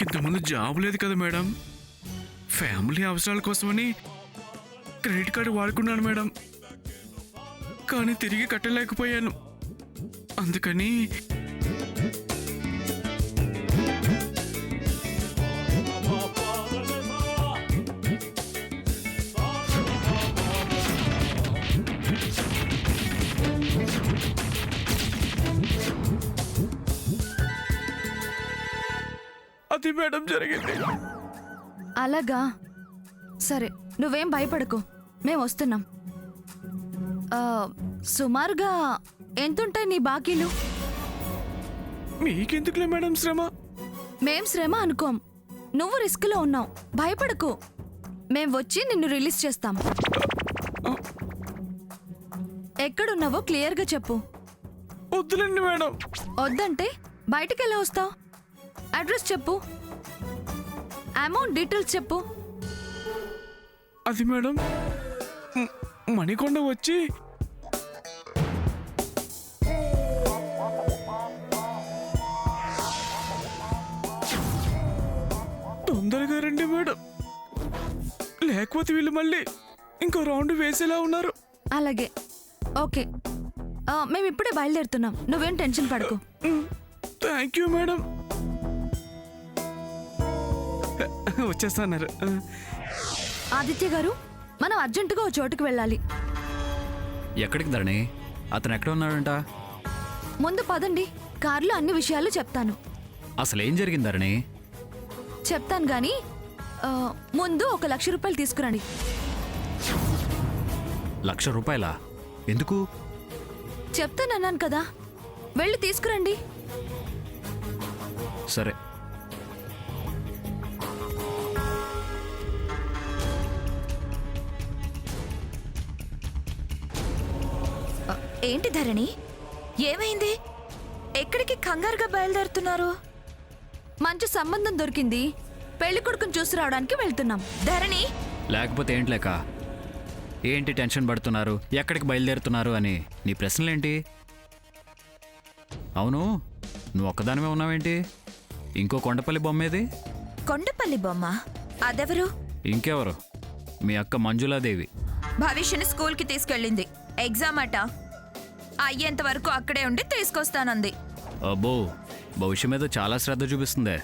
ఇంతకుముందు జాబ్ లేదు కదా మేడం. ఫ్యామిలీ అవసరాల కోసమని క్రెడిట్ కార్డు వాడుకున్నాను మేడం. కానీ తిరిగి కట్టలేకపోయాను. అందుకని అది మేడం జరిగింది. అలాగా, సరే నువ్వేం భయపడకు, మేము వస్తున్నాం. సుమారుగా ఎంతుంటాయి నీ బాకీలు? మీకెందుకులే మేడం శ్రమ? మేం శ్రమ అనుకోం, నువ్వు రిస్క్లో ఉన్నావు, భయపడకు. మేం వచ్చి నిన్ను రిలీజ్ చేస్తాం. ఎక్కడున్నావో క్లియర్గా చెప్పు. వద్దులేండి మేడం. వద్దంటే బయటికి ఎలా వస్తావు? అడ్రస్ చెప్పు, అమౌంట్ డీటెయిల్స్ చెప్పు. అది మేడం మణికొండ వచ్చి తొందరగా రండి మేడం, లేకపోతే వీళ్ళు మళ్ళీ ఇంకో రౌండ్ వేసేలా ఉన్నారు. అలాగే, ఓకే. మేము ఇప్పుడే బయలుదేరుతున్నాం, నువ్వేం టెన్షన్ పడకు. Thank you madam. వచ్చేస్తున్నారు. ఆదిత్య గారు, మనం అర్జెంటుగా ఓ చోటుకు వెళ్ళాలి. ఎక్కడికి ధరణి? అతను ఎక్కడ ఉన్నాడంట? ముందు పదండి, కారులో అన్ని విషయాలు చెప్తాను. అసలేం జరిగింది ధరణి? చెప్తాను గాని ముందు 1,00,000 రూపాయలు తీసుకురండి. 1,00,000 రూపాయలా? ఎందుకు? చెప్తానన్నాను కదా, వెళ్ళి తీసుకురండి. సరే. ఏంటి ధరణి, ఏమైంది? ఎక్కడికి కంగారుగా బయలుదేరుతున్నారు? మంచి సంబంధం దొరికింది, పెళ్లి కొడుకుని చూసి రావడానికి వెళ్తున్నాం. ధరణి, లేకపోతే ఏంటి లేక? ఏంటి టెన్షన్ పడుతున్నారు? ఎక్కడికి బయలుదేరుతున్నారు అని నీ ప్రశ్నలేంటి? అవును, నువ్వు ఒక్కదానివే ఉన్నావేంటి? ఇంకో కొండపల్లి బొమ్మేది? కొండపల్లి బొమ్మ అదెవరు? ఇంకెవరు? మీ అక్క మంజులాదేవి. భవిష్యని స్కూల్కి తీసుకెళ్ళింది. ఎగ్జామ్ అట, అయ్యేంత వరకు అక్కడే ఉండి తీసుకొస్తానంది. అబ్బో, భవిష్య మీద చాలా శ్రద్ధ చూపిస్తుందే.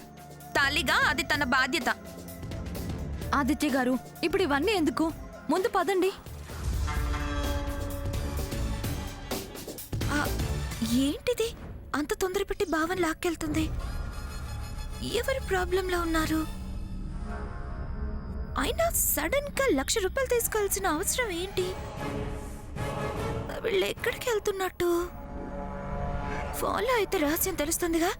తల్లిగా అది తన బాధ్యత. ఆదిత్య గారు, ఇప్పుడు ఇవన్నీ ఎందుకు? ముందు పదండి. ఏంటిది అంత తొందర పెట్టి భావన లాక్కెళ్తుంది? ఎవరి ప్రాబ్లంలో ఉన్నారు? అయినా సడన్ గా 1,00,000 రూపాయలు తీసుకోవాల్సిన అవసరం ఏంటి? వీళ్ళు ఎక్కడికి వెళ్తున్నట్టు? ఫాలో అయితే రహస్యం తెలుస్తుందిగా.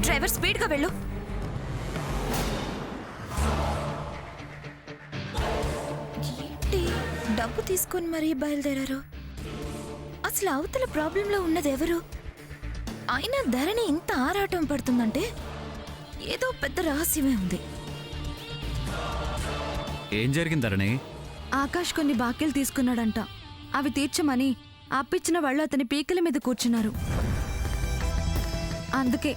డ్రైవర్ స్పీడ్గా వెళ్ళు. ఏంటి డబ్బు తీసుకొని మరీ బయలుదేరారు? అసలు అవతల ప్రాబ్లంలో ఉన్నది ఎవరు? అయినా ధరణి ఇంత ఆరాటం పడుతుందంటే ఏదో పెద్ద రహస్యమే ఉంది. ఏం జరిగింది ధరణి? ఆకాష్ కొన్ని బాకీలు తీసుకున్నాడంట, అవి తీర్చమని అప్పిచ్చిన వాళ్ళు అతని పీకల మీద కూర్చున్నారు. అందుకే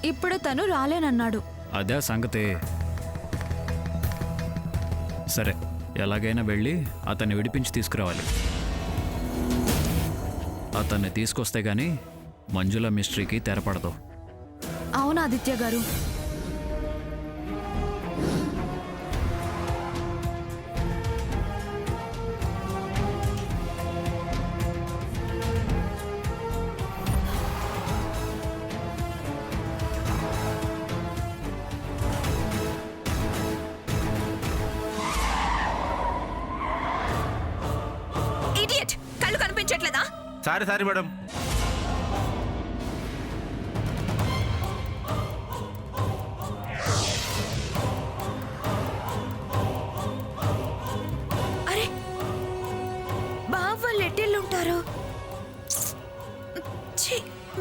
ఇప్పుడు తను రాలేనన్నాడు. అదే సంగతి. సరే, ఎలాగైనా వెళ్ళి అతన్ని విడిపించి తీసుకురావాలి. అతన్ని తీసుకొస్తే గానీ మంజుల మిస్టరీకి తెరపడదు. అవును ఆదిత్య గారు. ఇడియట్, కళ్ళు కనిపించట్లేదా? Sorry madam. అరే బావ వాళ్ళు ఎట్టెళ్ళుంటారు?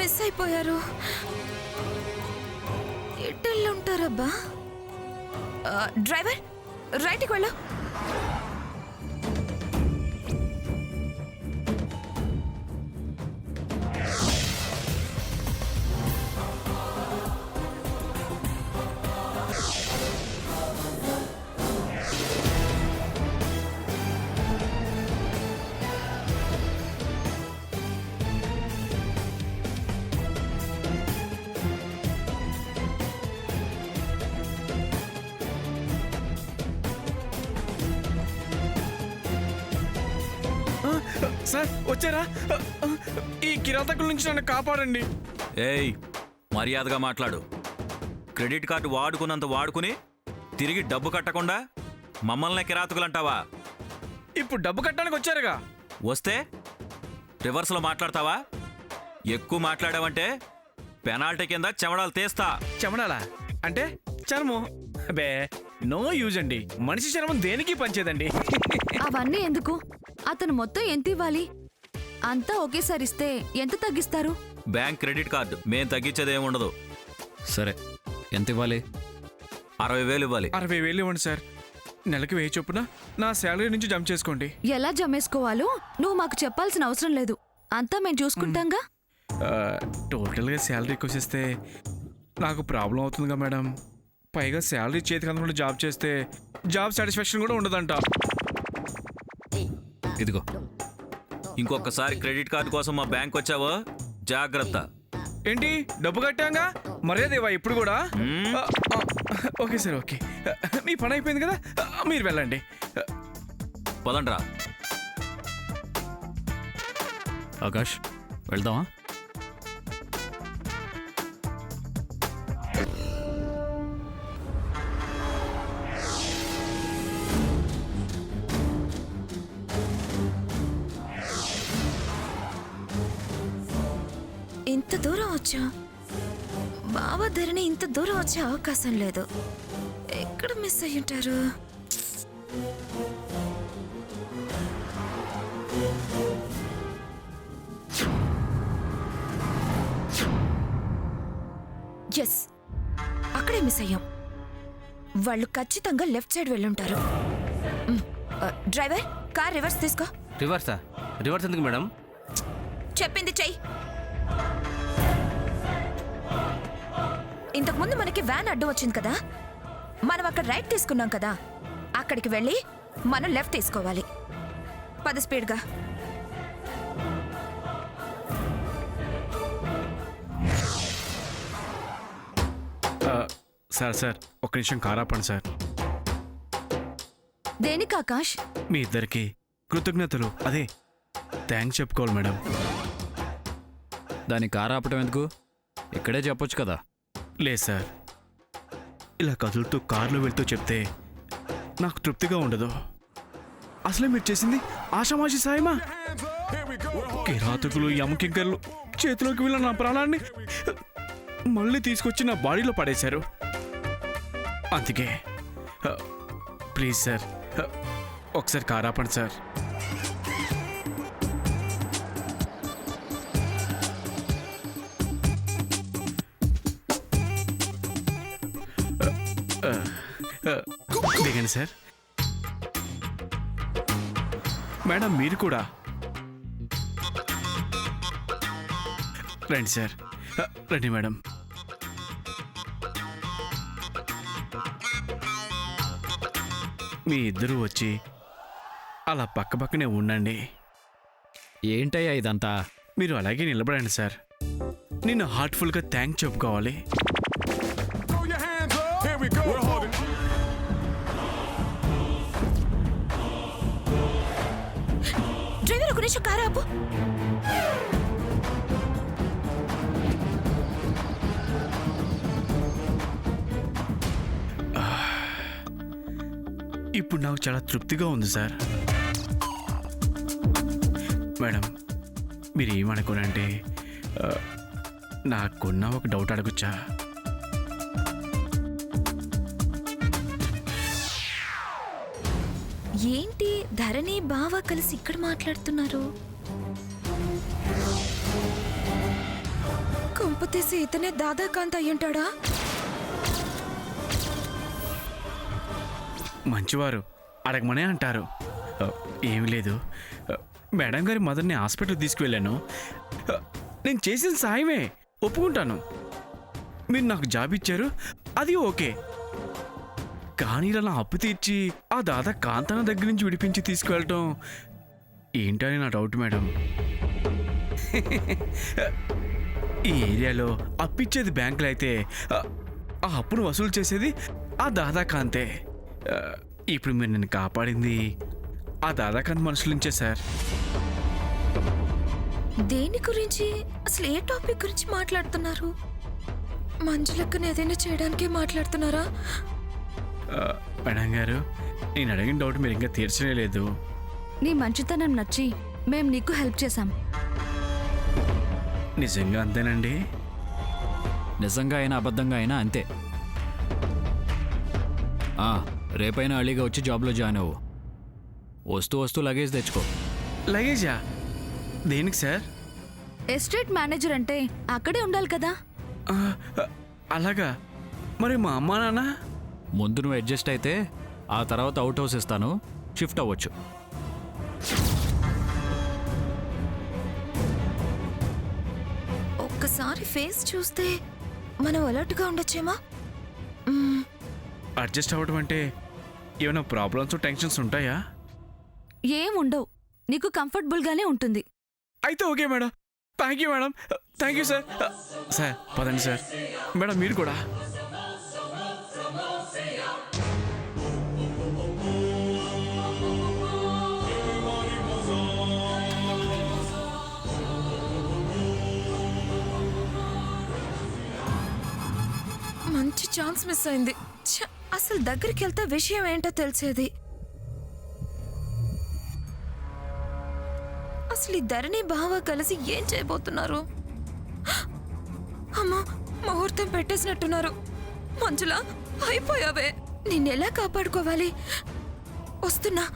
మిస్ అయిపోయారు. ఎట్టెళ్ళు ఉంటారబ్బా? డ్రైవర్ రైట్కి వెళ్ళు. సార్ వచ్చారా? ఈ కిరాతకుల నుంచి నన్ను కాపాడండి. ఏయ్, మర్యాదగా మాట్లాడు. క్రెడిట్ కార్డు వాడుకున్నంత వాడుకుని తిరిగి డబ్బు కట్టకుండా మమ్మల్ని కిరాతకులంటావా? ఇప్పుడు డబ్బు కట్టడానికి వచ్చారుగా. వస్తే రివర్స్లో మాట్లాడతావా? ఎక్కువ మాట్లాడావంటే పెనాల్టీ కింద చెమడాలు తీస్తా. చెమడాలా అంటే చర్మం? అబే నో యూజ్ అండి. మనిషి చర్మం దేనికి పనిచేదండి. అవన్నీ ఎందుకు? అతను మొత్తం ఎంత ఇవ్వాలి? అంతా ఒకేసారి ఇస్తే ఎంత తగ్గిస్తారు? బ్యాంక్ క్రెడిట్ కార్డు మేం తగ్గించేదేం ఉండదు. సరే, ఎంత ఇవ్వాలి? 60,000 ఇవ్వాలి. 60,000 ఇవ్వండి సార్. నెలకి 1000 చొప్పున నా శాలరీ నుంచి జమ చేసుకోండి. ఎలా జమేసుకోవాలో నువ్వు మాకు చెప్పాల్సిన అవసరం లేదు. అంతా మేము చూసుకుంటాంగా. టోటల్గా శాలరీకి వచ్చేస్తే నాకు ప్రాబ్లం అవుతుందిగా మేడం. పైగా శాలరీ చేతికి అందకుండా జాబ్ చేస్తే జాబ్ సాటిస్ఫాక్షన్ కూడా ఉండదంట. ఇదిగో. ఇంకొకసారి క్రెడిట్ కార్డు కోసం మా బ్యాంక్ వచ్చావో జాగ్రత్త. ఏంటి డబ్బు కట్టాంగా మర్యాదేవా ఇప్పుడు కూడా? Okay sir okay. మీ పని అయిపోయింది కదా, మీరు వెళ్ళండి. పదండ్రా. ఆకాష్, వెళ్దామా? ఇంత దూరం వచ్చా? బాబా ధరణి ఇంత దూరం వచ్చే అవకాశం లేదు. ఎక్కడ మిస్ అయ్యి ఉంటారు? ఎస్, అక్కడే మిస్ అయ్యాం. వాళ్ళు ఖచ్చితంగా లెఫ్ట్ సైడ్ వెళ్ళుంటారు. డ్రైవర్ కార్ రివర్స్ తీసుకో. రివర్సా? రివర్స్ ఎందుకు మేడం? చెప్పింది చెయ్యి. ఇంతకుముందు మనకి వ్యాన్ అడ్డు వచ్చింది కదా, మనం అక్కడ రైట్ తీసుకున్నాం కదా, అక్కడికి వెళ్ళి మనం లెఫ్ట్ తీసుకోవాలి. 10 స్పీడ్గా. సార్ ఒక్క నిమిషం కార్ ఆపండి సార్. దేనికి ఆకాష్? మీ ఇద్దరికి కృతజ్ఞతలు, అదే థ్యాంక్స్ చెప్పుకోవాలి మేడం. దాన్ని కారు ఆపటం ఎందుకు? ఇక్కడే చెప్పొచ్చు కదా. లేదు సార్, ఇలా కదులుతూ కార్లో వెళ్తూ చెప్తే నాకు తృప్తిగా ఉండదు. అసలే మీరు చేసింది ఆషామాషి సాయమా? కిరాతకులు యమకింకర్లు చేతిలోకి వెళ్ళిన నా ప్రాణాన్ని మళ్ళీ తీసుకొచ్చి నా బాడీలో పడేశారు. అందుకే ప్లీజ్ సార్, ఒకసారి కార్ ఆపండి సార్. దిగండి సార్. మేడం మీరు కూడా రండి సార్. రండి మేడం. మీ ఇద్దరూ వచ్చి అలా పక్కనే ఉండండి. ఏంటయ్యా ఇదంతా? మీరు అలాగే నిలబడండి సార్. నేను హార్ట్ఫుల్గా థ్యాంక్స్ చెప్పుకోవాలి. డ్రైవర్ ఒక నిమిషం కారు ఆపు. ఇప్పుడు నాకు చాలా తృప్తిగా ఉంది సార్. మేడం మీరు ఏమనుకోనంటే నాకున్న ఒక డౌట్ అడగొచ్చా? ఏంటి ధరణి బావ కలిసి ఇక్కడ మాట్లాడుతున్నారు? కొంపతీసి ఇతనే దాదాకాంత్ అయ్యుంటాడా? మంచివారు అడగమనే అంటారు. ఏమీ లేదు, మేడం గారి మదర్ని హాస్పిటల్ తీసుకువెళ్ళాను. నేను చేసిన సాయమే, ఒప్పుకుంటాను. మీరు నాకు జాబ్ ఇచ్చారు, అది ఓకే. కానీ ఇలా నా అప్పు తీర్చి ఆ దాదా కాంతన దగ్గర నుంచి విడిపించి తీసుకువెళ్ళటం ఏంటని నా డౌట్ మేడం. ఈ ఏరియాలో అప్పిచ్చేది బ్యాంకులు అయితే ఆ అప్పును వసూలు చేసేది ఆ దాదా కాంతే. ఇప్పుడు మీరు నన్ను కాపాడింది ఆ దాదాకాంత్ మనుషుల నుంచే సార్. దేని గురించి, అసలు ఏ టాపిక్ గురించి మాట్లాడుతున్నారు? మంజులక్కని ఏదైనా చేయడానికే మాట్లాడుతున్నారా? మేడం గారు, నేను అడిగిన డౌట్ మీరు ఇంకా తీర్చనే లేదు. నీ మంచితనం నచ్చి మేం నీకు హెల్ప్ చేశాం. నిజంగా అంతేనండి? నిజంగా అయినా అబద్ధంగా అయినా అంతే. రేపైనా అలీగా వచ్చి జాబ్లో జాయిన్ అవ్వు. వస్తూ లగేజ్ తెచ్చుకో. లగేజా? దేనికి సార్? ఎస్టేట్ మేనేజర్ అంటే అక్కడే ఉండాలి కదా. అలాగా? మరి మా అమ్మా నాన్న? ముందు నువ్వు అడ్జస్ట్ అయితే ఆ తర్వాత అవుట్ హౌస్ ఇస్తాను, షిఫ్ట్ అవ్వచ్చు. ఒక్కసారి ఫేస్ చూస్తే మనం అలర్ట్గా ఉండొచ్చేమా? అడ్జస్ట్ అవ్వడం అంటే ఏమైనా ప్రాబ్లమ్స్ టెన్షన్స్ ఉంటాయా? ఏం ఉండవు, నీకు కంఫర్టబుల్గానే ఉంటుంది. అయితే okay madam. Thank you madam. Thank you sir. Sir పదండి సార్. మేడం మీరు కూడా. మంచి ఛాన్స్ మిస్ అయింది. అసలు దగ్గరికి వెళ్తే విషయం ఏంటో తెలిసేది. అసలు ఈ ధరణి బావ కలిసి ఏం చేయబోతున్నారు? అమ్మా, ముహూర్తం పెట్టేసినట్టున్నారు. మంజులా, అయిపోయావే. నిన్నెలా కాపాడుకోవాలి? వస్తున్నా.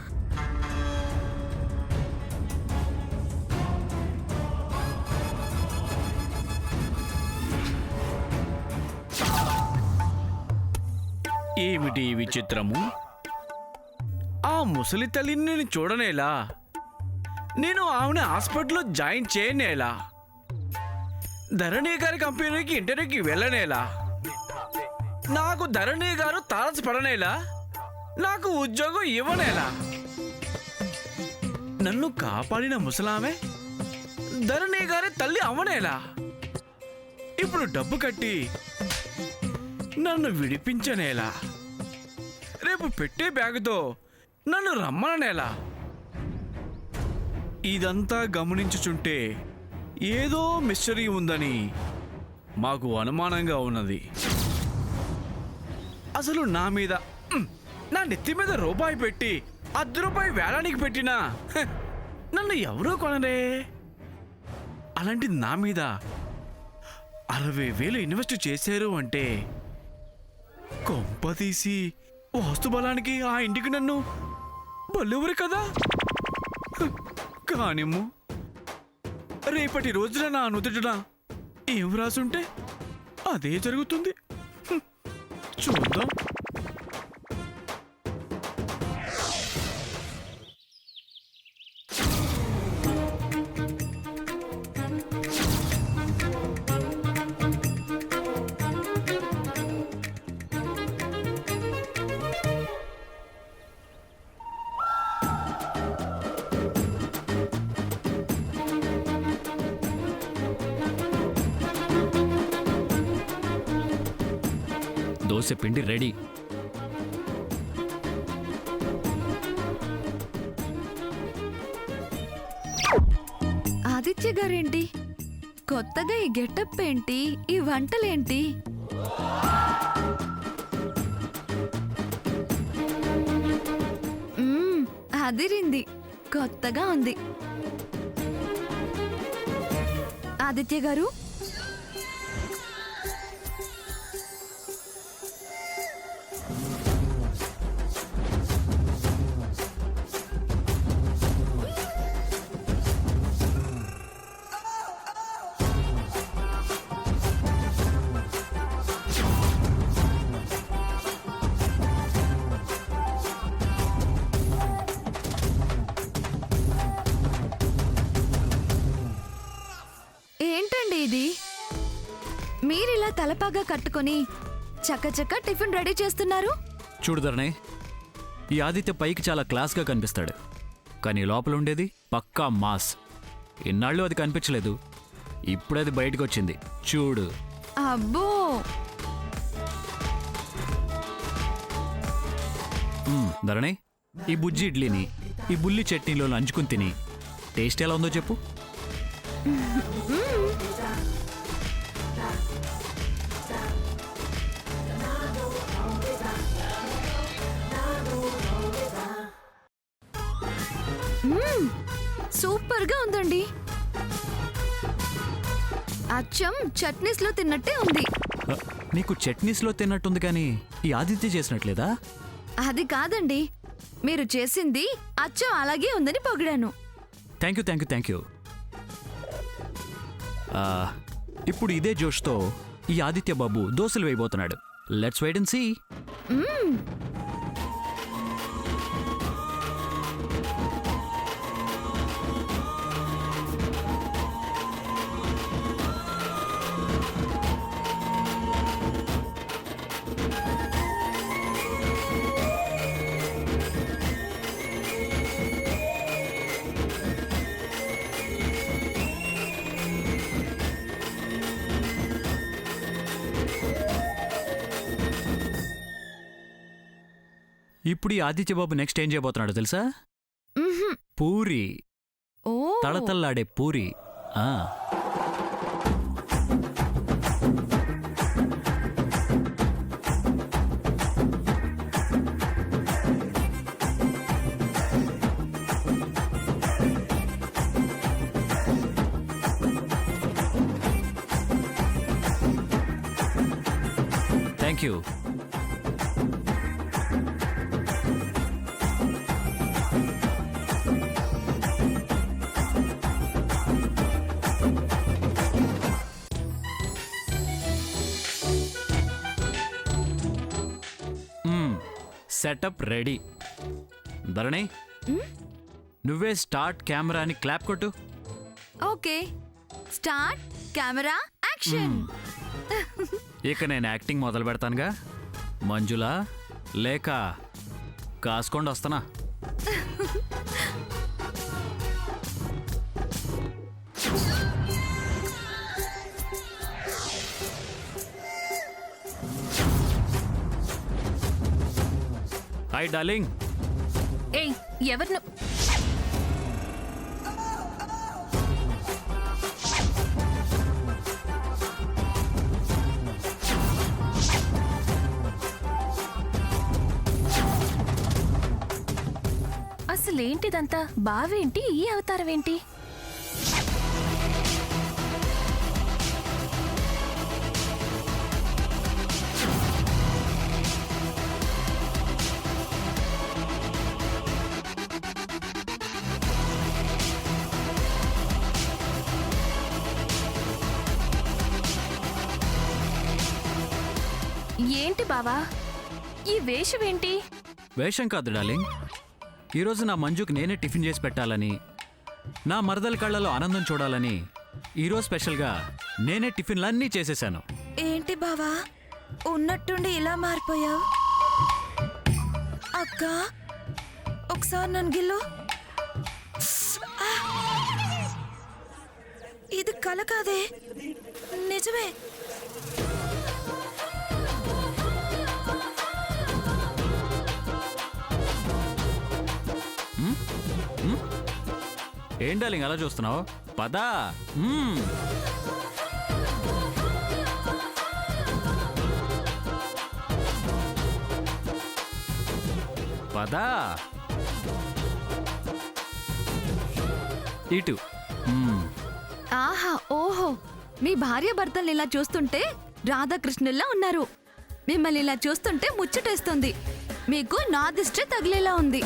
ఏమిటి ఈ విచిత్రము? ఆ ముసలి తల్లిని నేను చూడనేలా? నేను ఆమెను హాస్పిటల్లో జాయిన్ చేయనేలా? ధరణి గారి కంపెనీకి ఇంటర్వ్యూకి వెళ్ళనేలా? నాకు ధరణి గారు తారసపడనేలా? నాకు ఉద్యోగం ఇవ్వనేలా? నన్ను కాపాడిన ముసలామె ధరణి గారి తల్లి అవ్వనేలా? ఇప్పుడు డబ్బు కట్టి నన్ను విడిపించనేలా? రేపు పెట్టే బ్యాగుతో నన్ను రమ్మననేలా? ఇదంతా గమనించుచుంటే ఏదో మిస్టరీ ఉందని మాకు అనుమానంగా ఉన్నది. అసలు నా మీద నా నెత్తి మీద రూపాయి పెట్టి ₹10 వేలానికి పెట్టినా నన్ను ఎవరూ కొనరే. అలాంటి నా మీద 60,000 ఇన్వెస్ట్ చేశారు అంటే కొంపతీసి వాస్తు బలానికి ఆ ఇంటికి నన్ను బల్లెవరు కదా. కానిమ్ము, రేపటి రోజున నా నుదుటిన ఏం రాసుంటే అదే జరుగుతుంది. చూద్దాం. దోశ పిండి రెడీ. ఆదిత్య గారేంటి కొత్తగా ఈ గెటప్ ఏంటి, ఈ వంటలేంటి? అదిరింది, కొత్తగా ఉంది. ఆదిత్య గారు, ఇది మీరిలా తలపాగా కట్టుకొని చక్కచక్క టిఫిన్ రెడీ చేస్తున్నారు? చూడుదరనే, ఈ ఆదిత్య పైకి చాలా క్లాస్గా కనిపిస్తాడు, కానీ లోపల ఉండేది పక్కా మాస్. ఇన్నాళ్ళు అది కనిపించలేదు, ఇప్పుడు అది బయటకు వచ్చింది. చూడు. అబ్బో, ధరణి, ఈ బుజ్జి ఇడ్లీని ఈ బుల్లి చట్నీలో నంచుకుని తిని టేస్ట్ ఎలా ఉందో చెప్పు. సూపర్ గా ఉందండి. అచ్చం చట్నీస్ లో తిన్నట్టే ఉంది. నీకు చట్నీస్లో తిన్నట్టుంది, కానీ ఈ ఆదిత్య చేసినట్లేదా? అది కాదండి, మీరు చేసింది అచ్చం అలాగే ఉందని పొగిడాను. Thank you, thank you, thank you. ఇప్పుడు ఇదే జోష్తో ఈ ఆదిత్య బాబు దోశలు వేయబోతున్నాడు. Let's wait and see. ఇప్పుడు ఈ ఆదిత్య బాబు నెక్స్ట్ ఏం చేయబోతున్నాడు తెలుసా? పూరి. ఓ, తళతళలాడే పూరి. ఆ thank you. Setup ready. Dharani, నువ్వే స్టార్ట్ కెమెరా అని క్లాప్ కొట్టు. ఓకే. Start camera action. ఇక నేను యాక్టింగ్ మొదలు పెడతానుగా. మంజులా, లేక కాసుకోండి వస్తానా? Hi darling. ఏయ్, ఎవరు అసలేంటిదంతా? బావేంటి? ఈ అవతారం ఏంటి? ఏంటి బావా, ఈ వేషమేంటి? వేషం కాదు డార్లింగ్, ఈరోజు నా మంజుకి నేనే టిఫిన్ చేసి పెట్టాలని, నా మరదల కళ్ళలో ఆనందం చూడాలని ఈరోజు స్పెషల్గా నేనే టిఫిన్లన్నీ చేసేసాను. ఏంటి బావా, ఉన్నట్టుండి ఇలా మారిపోయావు? అక్క, ఒకసారి నన్ను గిల్లు. ఇది కల కాదే, నిజమే. ఏం డార్లింగ్ అలా చూస్తున్నావు? పదా. పదా ఇటు. ఆహా, ఓహో, మీ భార్య భర్తల్ని ఇలా చూస్తుంటే రాధాకృష్ణుల్లా ఉన్నారు. మిమ్మల్ని ఇలా చూస్తుంటే ముచ్చటేస్తుంది. మీకు నా దిష్టి తగిలేలా ఉంది.